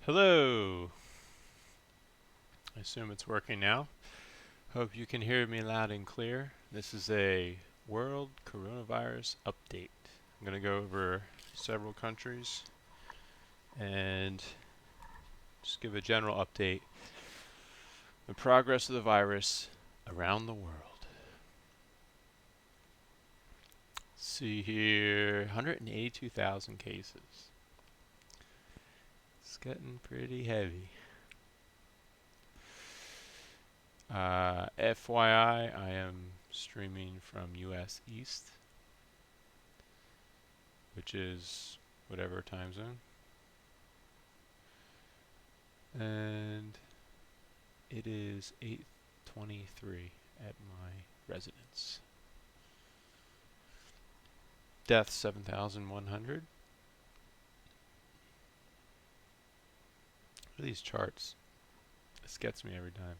Hello. I assume it's working now. Hope you can hear me loud and clear. This is a world coronavirus update. I'm going to go over several countries and just give a general update. The progress of the virus around the world. See here, 182,000 cases. It's getting pretty heavy. FYI, I am streaming from US East, which is whatever time zone. And it is 8:23 at my residence. Deaths 7,100. What are these charts? This gets me every time.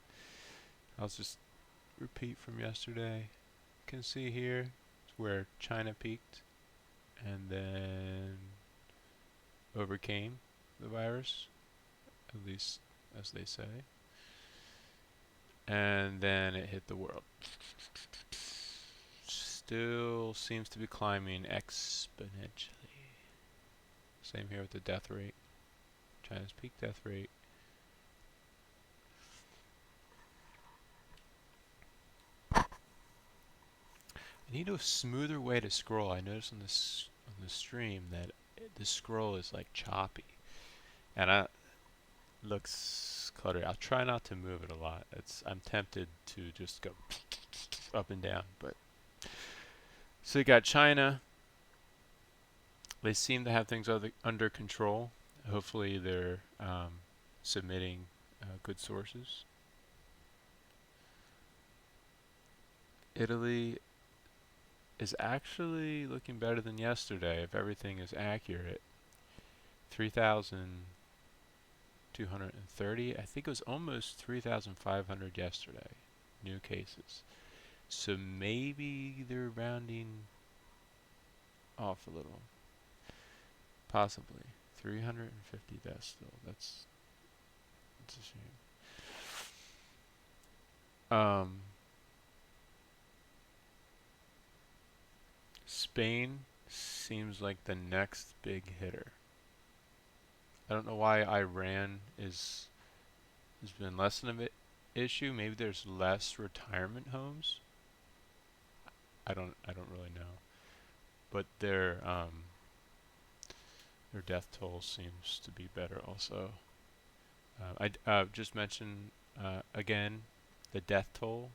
I'll just repeat from yesterday. You can see here where China peaked and then overcame the virus, at least as they say. And then it hit the world. Still seems to be climbing exponentially. Same here with the death rate. China's peak death rate. I need a smoother way to scroll. I noticed on the stream that the scroll is like choppy, and it looks cluttered. I'll try not to move it a lot. I'm tempted to just go up and down, but so you got China. They seem to have things under control. Hopefully, they're submitting good sources. Italy is actually looking better than yesterday if everything is accurate. 3,230. I think it was almost 3,500 yesterday. New cases. So maybe they're rounding off a little. Possibly. 350 deaths still. That's a shame. Spain seems like the next big hitter. I don't know why Iran has been less of an issue. Maybe there's less retirement homes. I don't really know. But their death toll seems to be better also. I just mentioned again the death toll.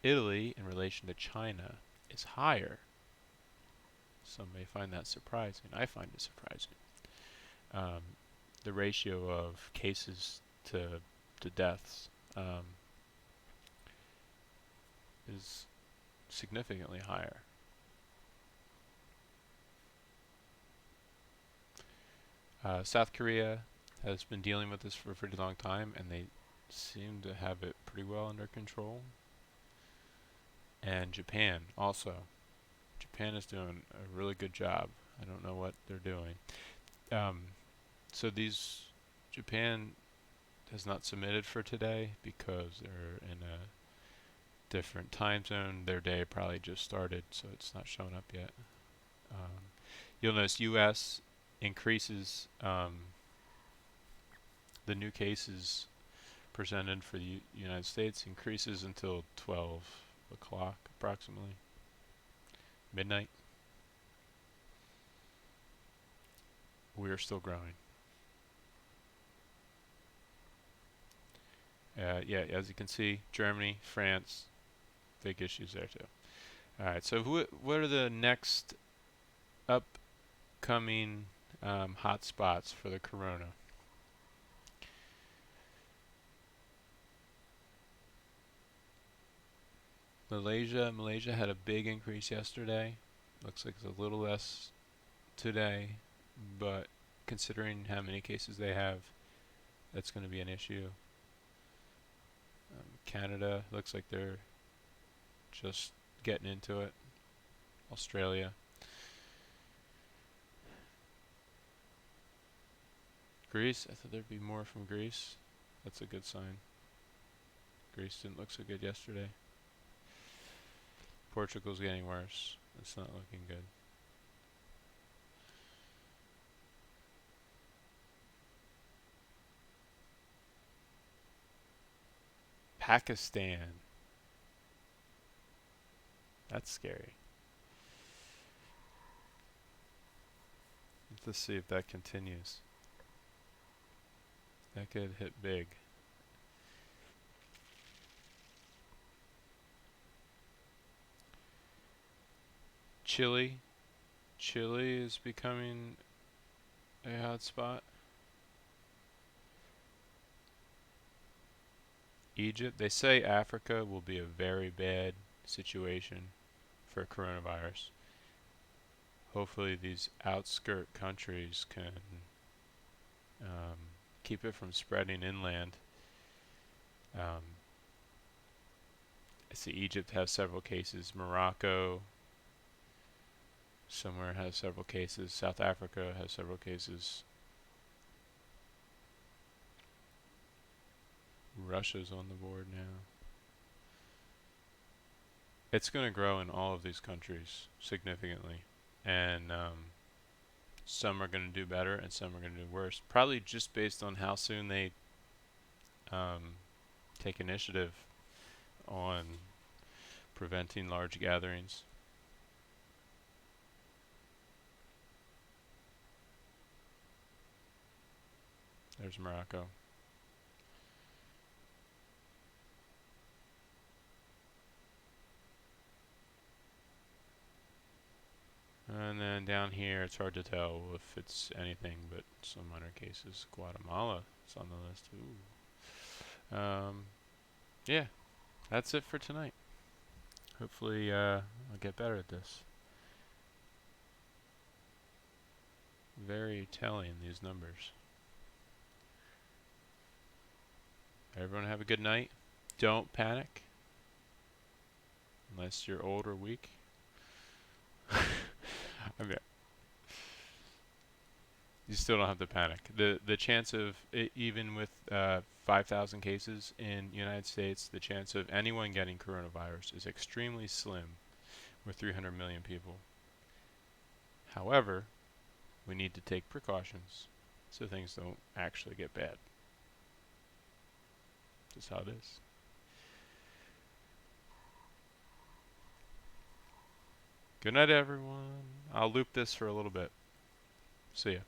Italy in relation to China is higher. Some may find that surprising. I find it surprising. Um, the ratio of cases to deaths is significantly higher. South Korea has been dealing with this for a pretty long time, and they seem to have it pretty well under control. And Japan also. Japan is doing a really good job. I don't know what they're doing. Um, so Japan has not submitted for today because they're in a different time zone. Their day probably just started, so it's not showing up yet. You'll notice U.S. increases the new cases presented for the United States increases until 12 o'clock approximately, midnight. We are still growing. Yeah, as you can see, Germany, France, big issues there too. All right, so what are the next upcoming hot spots for the corona? Malaysia had a big increase yesterday. Looks like it's a little less today, but considering how many cases they have, that's going to be an issue. Canada looks like they're just getting into it. Australia. Greece, I thought there'd be more from Greece. That's a good sign. Greece didn't look so good yesterday. Portugal's getting worse. It's not looking good. Pakistan. That's scary. Let's see if that continues. That could hit big. Chile. Chile is becoming a hotspot. Egypt. They say Africa will be a very bad situation for coronavirus. Hopefully, these outskirt countries can um, keep it from spreading inland. Um, I see Egypt has several cases. Morocco somewhere has several cases. South Africa has several cases. Russia's on the board now. It's going to grow in all of these countries significantly. And some are going to do better and some are going to do worse. Probably just based on how soon they um, take initiative on preventing large gatherings. There's Morocco. And then down here, it's hard to tell if it's anything but some minor cases. Guatemala is on the list. Ooh. Yeah, that's it for tonight. Hopefully, I'll get better at this. Very telling, these numbers. Everyone have a good night. Don't panic. Unless you're old or weak. I mean, you still don't have to panic. The chance of even with 5,000 cases in the United States, the chance of anyone getting coronavirus is extremely slim with 300 million people. However, we need to take precautions so things don't actually get bad. Just how it is. Good night, everyone. I'll loop this for a little bit. See ya.